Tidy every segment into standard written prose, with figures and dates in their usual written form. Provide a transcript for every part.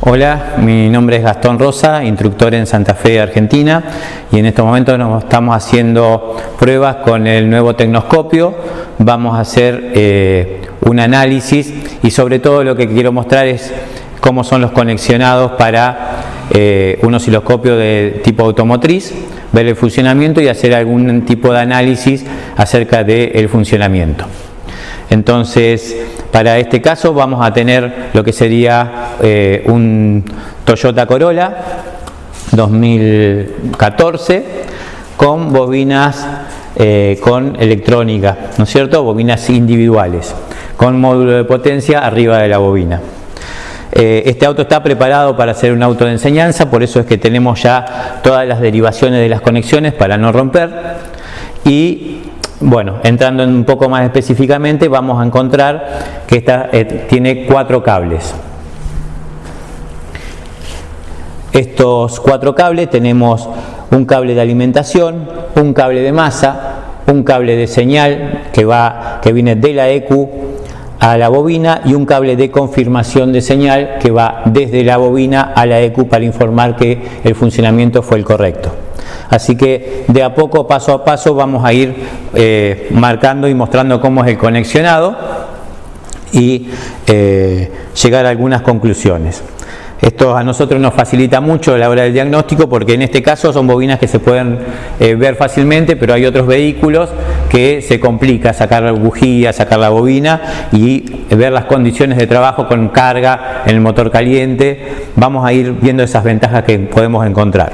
Hola, mi nombre es Gastón Rosa, instructor en Santa Fe, Argentina, y en estos momentos nos estamos haciendo pruebas con el nuevo tecnoscopio. Vamos a hacer un análisis y sobre todo lo que quiero mostrar es cómo son los conexionados para un osciloscopio de tipo automotriz, ver el funcionamiento y hacer algún tipo de análisis acerca del funcionamiento. Entonces, para este caso vamos a tener lo que sería un Toyota Corolla 2014 con bobinas con electrónica, ¿no es cierto? Bobinas individuales, con módulo de potencia arriba de la bobina. Este auto está preparado para ser un auto de enseñanza, por eso es que tenemos ya todas las derivaciones de las conexiones para no romper. Y bueno, entrando un poco más específicamente, vamos a encontrar que esta tiene 4 cables. Estos 4 cables tenemos un cable de alimentación, un cable de masa, un cable de señal que viene de la ECU a la bobina y un cable de confirmación de señal que va desde la bobina a la ECU para informar que el funcionamiento fue el correcto. Así que de a poco, paso a paso, vamos a ir marcando y mostrando cómo es el conexionado y llegar a algunas conclusiones. Esto a nosotros nos facilita mucho a la hora del diagnóstico porque en este caso son bobinas que se pueden ver fácilmente, pero hay otros vehículos que se complica sacar la bujía, sacar la bobina y ver las condiciones de trabajo con carga en el motor caliente. Vamos a ir viendo esas ventajas que podemos encontrar.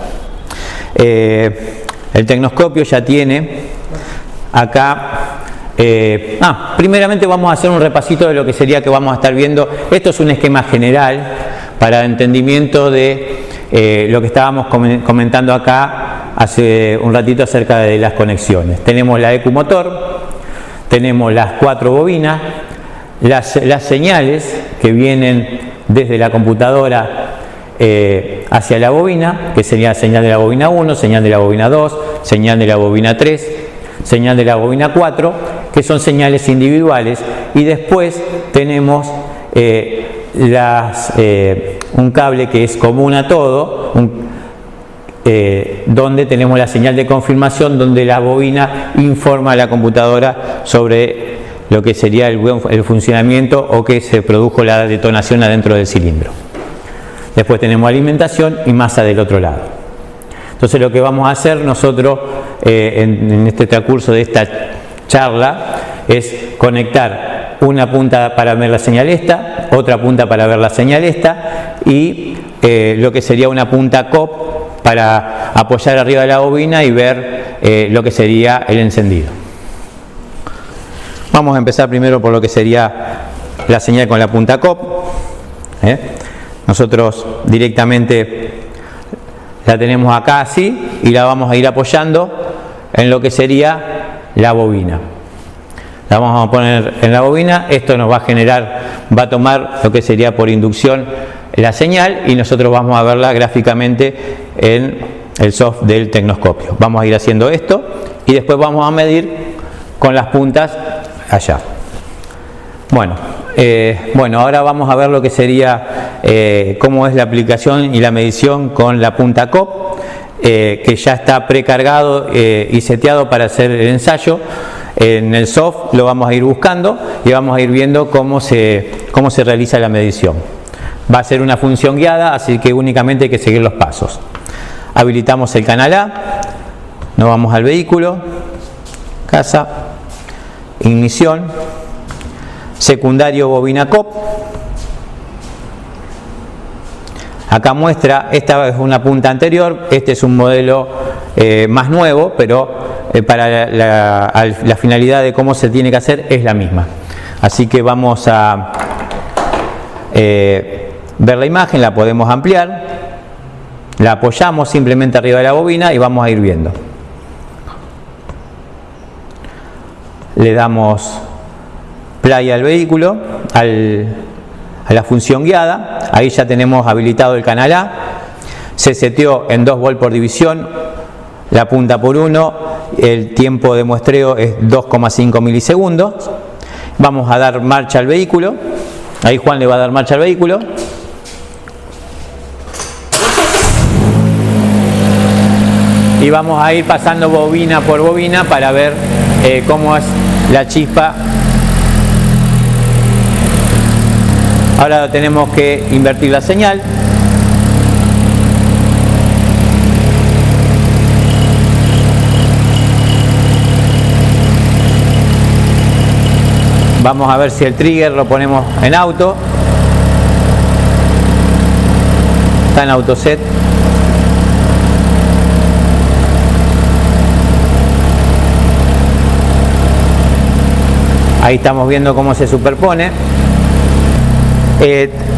El tecnoscopio ya tiene acá, primeramente vamos a hacer un repasito de lo que sería que vamos a estar viendo. Esto es un esquema general para entendimiento de lo que estábamos comentando acá hace un ratito acerca de las conexiones. Tenemos la ECU motor, tenemos las 4 bobinas, las señales que vienen desde la computadora hacia la bobina, que sería señal de la bobina 1, señal de la bobina 2, señal de la bobina 3, señal de la bobina 4, que son señales individuales, y después tenemos un cable que es común a todo, donde tenemos la señal de confirmación, donde la bobina informa a la computadora sobre lo que sería el funcionamiento o que se produjo la detonación adentro del cilindro. Después tenemos alimentación y masa del otro lado. Entonces lo que vamos a hacer nosotros en este transcurso de esta charla es conectar una punta para ver la señal esta, otra punta para ver la señal esta y lo que sería una punta COP para apoyar arriba de la bobina y ver lo que sería el encendido. Vamos a empezar primero por lo que sería la señal con la punta COP. Nosotros directamente la tenemos acá así y la vamos a ir apoyando en lo que sería la bobina. La vamos a poner en la bobina, esto nos va a generar, va a tomar lo que sería por inducción la señal y nosotros vamos a verla gráficamente en el soft del tecnoscopio. Vamos a ir haciendo esto y después vamos a medir con las puntas allá. Bueno, ahora vamos a ver lo que sería cómo es la aplicación y la medición con la punta COP, que ya está precargado y seteado para hacer el ensayo. En el soft lo vamos a ir buscando y vamos a ir viendo cómo se realiza la medición. Va a ser una función guiada, así que únicamente hay que seguir los pasos. Habilitamos el canal A, nos vamos al vehículo, casa, ignición, secundario bobina COP. Acá muestra, esta es una punta anterior, este es un modelo más nuevo, pero para la finalidad de cómo se tiene que hacer es la misma. Así que vamos a ver la imagen, la podemos ampliar, la apoyamos simplemente arriba de la bobina y vamos a ir viendo. Le damos play al vehículo, a la función guiada, ahí ya tenemos habilitado el canal A, se seteó en 2 volt por división, la punta por 1, el tiempo de muestreo es 2,5 milisegundos, vamos a dar marcha al vehículo, ahí Juan le va a dar marcha al vehículo, y vamos a ir pasando bobina por bobina para ver cómo es la chispa. Ahora tenemos que invertir la señal. Vamos a ver si el trigger lo ponemos en auto. Está en autoset. Ahí estamos viendo cómo se superpone.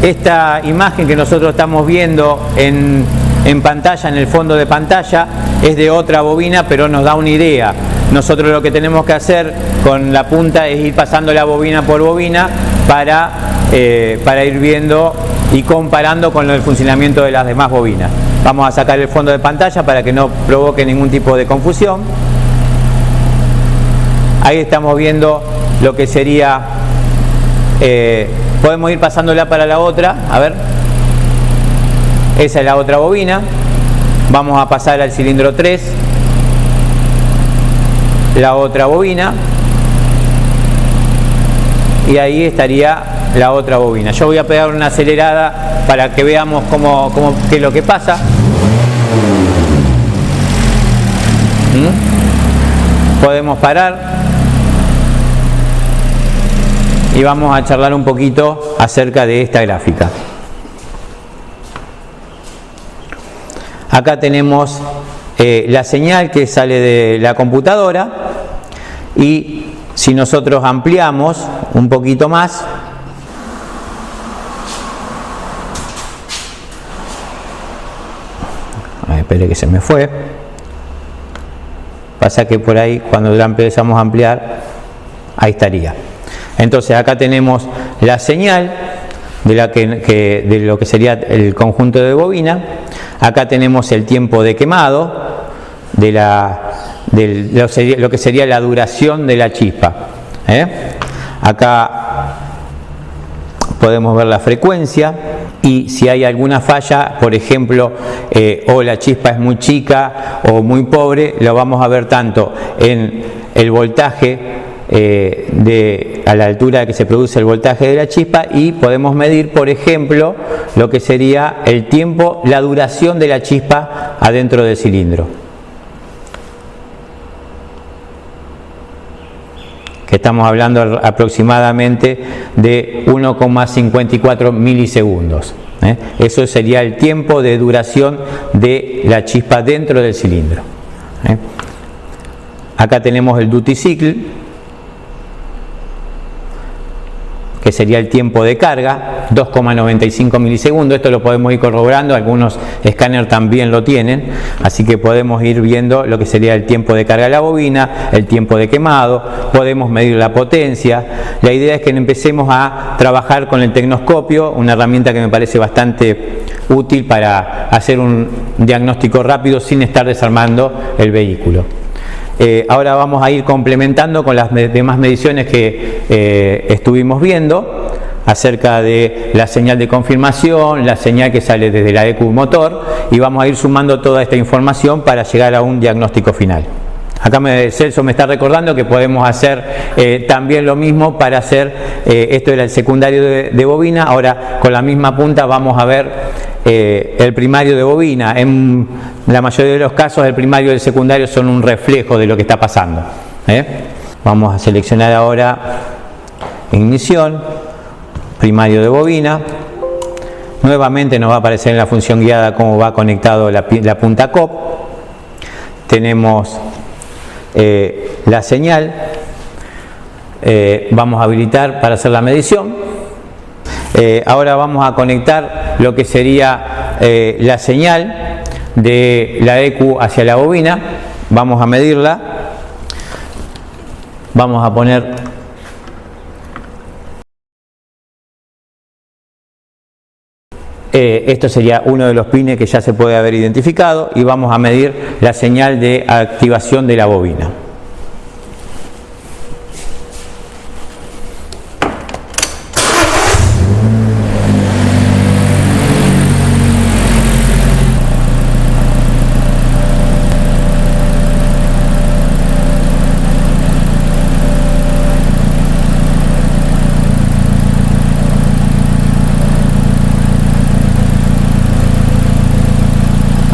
Esta imagen que nosotros estamos viendo en pantalla, en el fondo de pantalla, es de otra bobina, pero nos da una idea. Nosotros lo que tenemos que hacer con la punta es ir pasando la bobina por bobina para ir viendo y comparando con el funcionamiento de las demás bobinas. Vamos a sacar el fondo de pantalla para que no provoque ningún tipo de confusión. Ahí estamos viendo lo que sería, podemos ir pasándola para la otra, a ver, esa es la otra bobina. Vamos a pasar al cilindro 3, la otra bobina, y ahí estaría la otra bobina. Yo voy a pegar una acelerada para que veamos qué es lo que pasa. Podemos parar y vamos a charlar un poquito acerca de esta gráfica. Acá tenemos la señal que sale de la computadora, y si nosotros ampliamos un poquito más, espere que se me fue, pasa que por ahí cuando la empezamos a ampliar, ahí estaría. Entonces acá tenemos la señal de lo que sería el conjunto de bobina. Acá tenemos el tiempo de quemado de lo que sería la duración de la chispa. Acá podemos ver la frecuencia, y si hay alguna falla, por ejemplo, o la chispa es muy chica o muy pobre, lo vamos a ver tanto en el voltaje, a la altura que se produce el voltaje de la chispa, y podemos medir, por ejemplo, lo que sería el tiempo, la duración de la chispa adentro del cilindro, que estamos hablando aproximadamente de 1,54 milisegundos. Eso sería el tiempo de duración de la chispa dentro del cilindro. Acá tenemos el duty cycle, que sería el tiempo de carga, 2,95 milisegundos. Esto lo podemos ir corroborando, algunos escáneres también lo tienen, así que podemos ir viendo lo que sería el tiempo de carga de la bobina, el tiempo de quemado, podemos medir la potencia. La idea es que empecemos a trabajar con el tecnoscopio, una herramienta que me parece bastante útil para hacer un diagnóstico rápido sin estar desarmando el vehículo. Ahora vamos a ir complementando con las demás mediciones que estuvimos viendo acerca de la señal de confirmación, la señal que sale desde la ECU motor, y vamos a ir sumando toda esta información para llegar a un diagnóstico final. Acá Celso me está recordando que podemos hacer también lo mismo para hacer, esto era el secundario de bobina, ahora con la misma punta vamos a ver el primario de bobina. En la mayoría de los casos el primario y el secundario son un reflejo de lo que está pasando. Vamos a seleccionar ahora ignición, primario de bobina. Nuevamente nos va a aparecer en la función guiada cómo va conectado la punta COP. Tenemos la señal, vamos a habilitar para hacer la medición. Ahora vamos a conectar lo que sería la señal de la ECU hacia la bobina. Vamos a medirla, vamos a poner esto sería uno de los pines que ya se puede haber identificado, y vamos a medir la señal de activación de la bobina.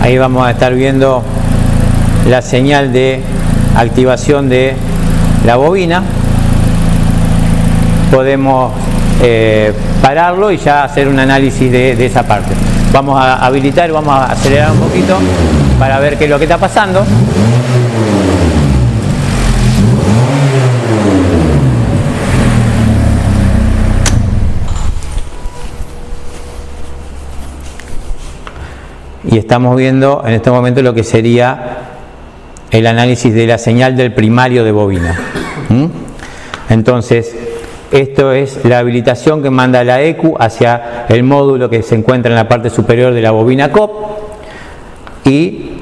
Ahí vamos a estar viendo la señal de activación de la bobina. Podemos pararlo y ya hacer un análisis de esa parte. Vamos a habilitar y vamos a acelerar un poquito para ver qué es lo que está pasando. Y estamos viendo en este momento lo que sería el análisis de la señal del primario de bobina. Entonces, esto es la habilitación que manda la ECU hacia el módulo que se encuentra en la parte superior de la bobina COP, y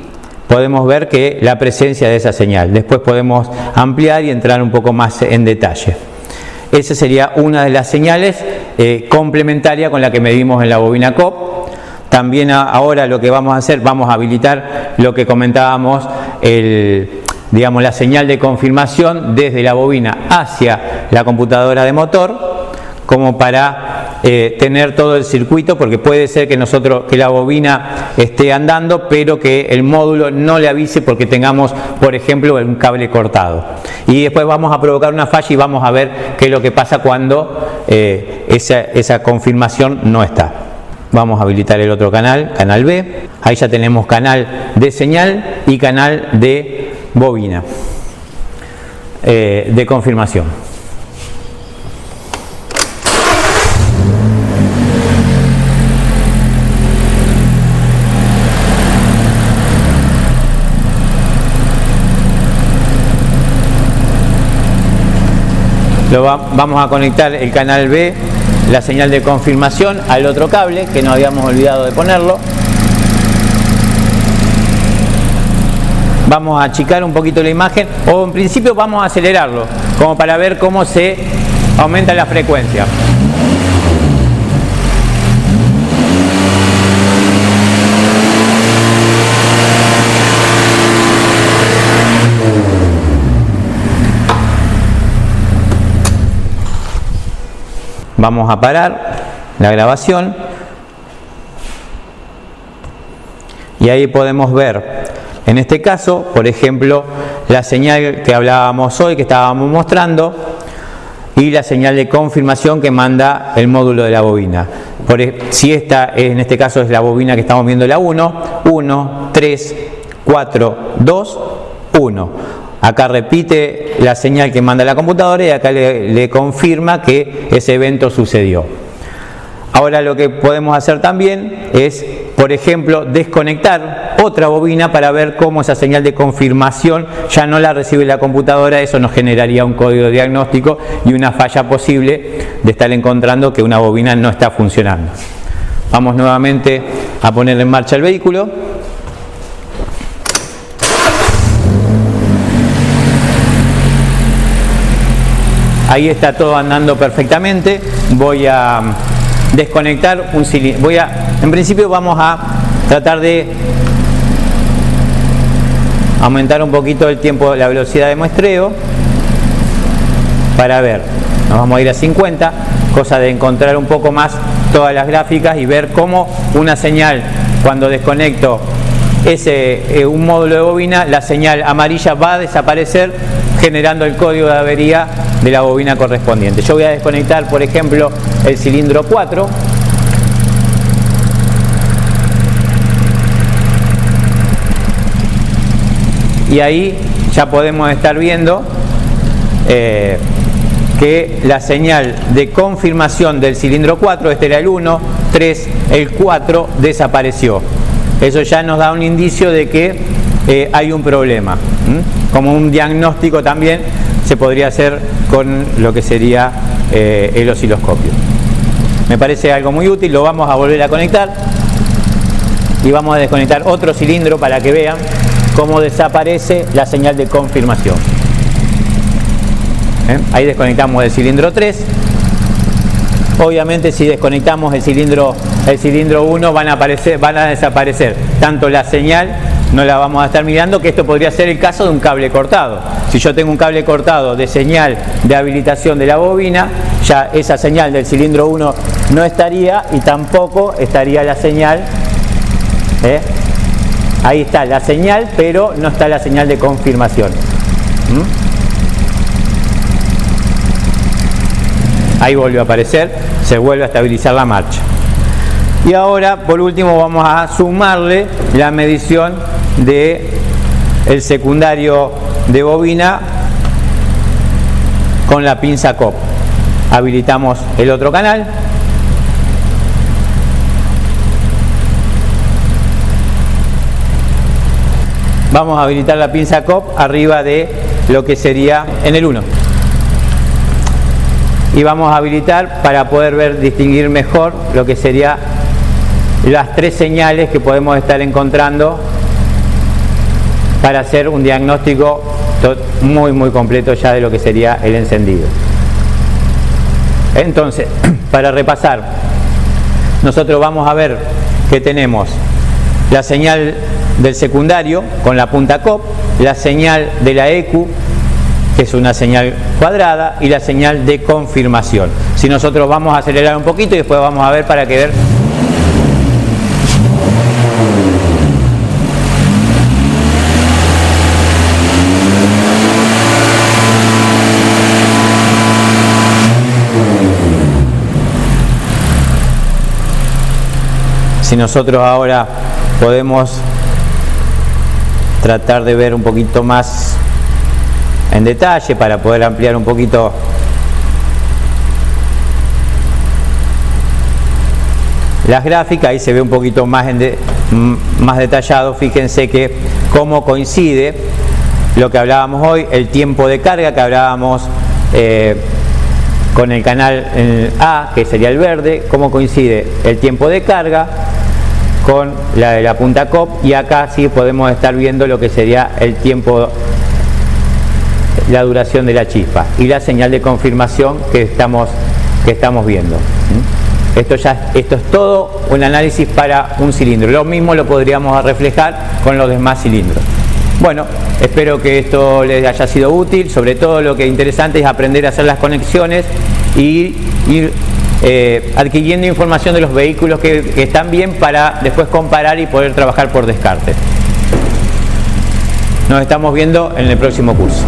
podemos ver que la presencia de esa señal. Después podemos ampliar y entrar un poco más en detalle. Esa sería una de las señales complementaria con la que medimos en la bobina COP. También ahora lo que vamos a hacer, vamos a habilitar lo que comentábamos, digamos, la señal de confirmación desde la bobina hacia la computadora de motor, como para tener todo el circuito, porque puede ser que la bobina esté andando, pero que el módulo no le avise porque tengamos, por ejemplo, un cable cortado. Y después vamos a provocar una falla y vamos a ver qué es lo que pasa cuando esa confirmación no está. Vamos a habilitar el otro canal, canal B. Ahí ya tenemos canal de señal y canal de bobina de confirmación. Vamos a conectar el canal B, la señal de confirmación, al otro cable que nos habíamos olvidado de ponerlo. Vamos a achicar un poquito la imagen, o en principio vamos a acelerarlo, como para ver cómo se aumenta la frecuencia. Vamos a parar la grabación y ahí podemos ver, en este caso, por ejemplo, la señal que hablábamos hoy, que estábamos mostrando, y la señal de confirmación que manda el módulo de la bobina. Si esta, en este caso, es la bobina que estamos viendo, la 1, 3, 4, 2, 1. Acá repite la señal que manda la computadora y acá le confirma que ese evento sucedió. Ahora lo que podemos hacer también es, por ejemplo, desconectar otra bobina para ver cómo esa señal de confirmación ya no la recibe la computadora. Eso nos generaría un código diagnóstico y una falla posible de estar encontrando que una bobina no está funcionando. Vamos nuevamente a poner en marcha el vehículo. Ahí está todo andando perfectamente. Voy a desconectar un cilindro. En principio vamos a tratar de aumentar un poquito el tiempo, la velocidad de muestreo, para ver. Nos vamos a ir a 50, cosa de encontrar un poco más todas las gráficas y ver cómo una señal, cuando desconecto un módulo de bobina, la señal amarilla va a desaparecer, generando el código de avería de la bobina correspondiente. Yo voy a desconectar, por ejemplo, el cilindro 4. Y ahí ya podemos estar viendo que la señal de confirmación del cilindro 4, este era el 1, 3, el 4, desapareció. Eso ya nos da un indicio de que hay un problema. Como un diagnóstico también se podría hacer con lo que sería el osciloscopio. Me parece algo muy útil. Lo vamos a volver a conectar y vamos a desconectar otro cilindro para que vean cómo desaparece la señal de confirmación. Ahí desconectamos el cilindro 3. Obviamente, si desconectamos el cilindro 1, van a desaparecer tanto la señal, no la vamos a estar mirando, que esto podría ser el caso de un cable cortado. Si yo tengo un cable cortado de señal de habilitación de la bobina, ya esa señal del cilindro 1 no estaría, y tampoco estaría la señal Ahí está la señal, pero no está la señal de confirmación. Ahí volvió a aparecer, se vuelve a estabilizar la marcha. Y ahora, por último, vamos a sumarle la medición de el secundario de bobina con la pinza COP. Habilitamos el otro canal. Vamos a habilitar la pinza COP arriba de lo que sería en el 1. Y vamos a habilitar para poder distinguir mejor lo que sería las 3 señales que podemos estar encontrando para hacer un diagnóstico muy completo ya de lo que sería el encendido. Entonces, para repasar, nosotros vamos a ver que tenemos la señal del secundario con la punta COP, la señal de la EQ, que es una señal cuadrada, y la señal de confirmación. Si nosotros vamos a acelerar un poquito y después vamos a ver para que ver. Si nosotros ahora podemos tratar de ver un poquito más en detalle para poder ampliar un poquito las gráficas, ahí se ve un poquito más, más detallado. Fíjense que cómo coincide lo que hablábamos hoy, el tiempo de carga que hablábamos con el canal A, que sería el verde, cómo coincide el tiempo de carga con la de la punta COP, y acá sí podemos estar viendo lo que sería el tiempo, la duración de la chispa y la señal de confirmación que estamos viendo. Esto es todo un análisis para un cilindro. Lo mismo lo podríamos reflejar con los demás cilindros. Bueno, espero que esto les haya sido útil. Sobre todo lo que es interesante es aprender a hacer las conexiones y ir adquiriendo información de los vehículos que están bien para después comparar y poder trabajar por descarte. Nos estamos viendo en el próximo curso.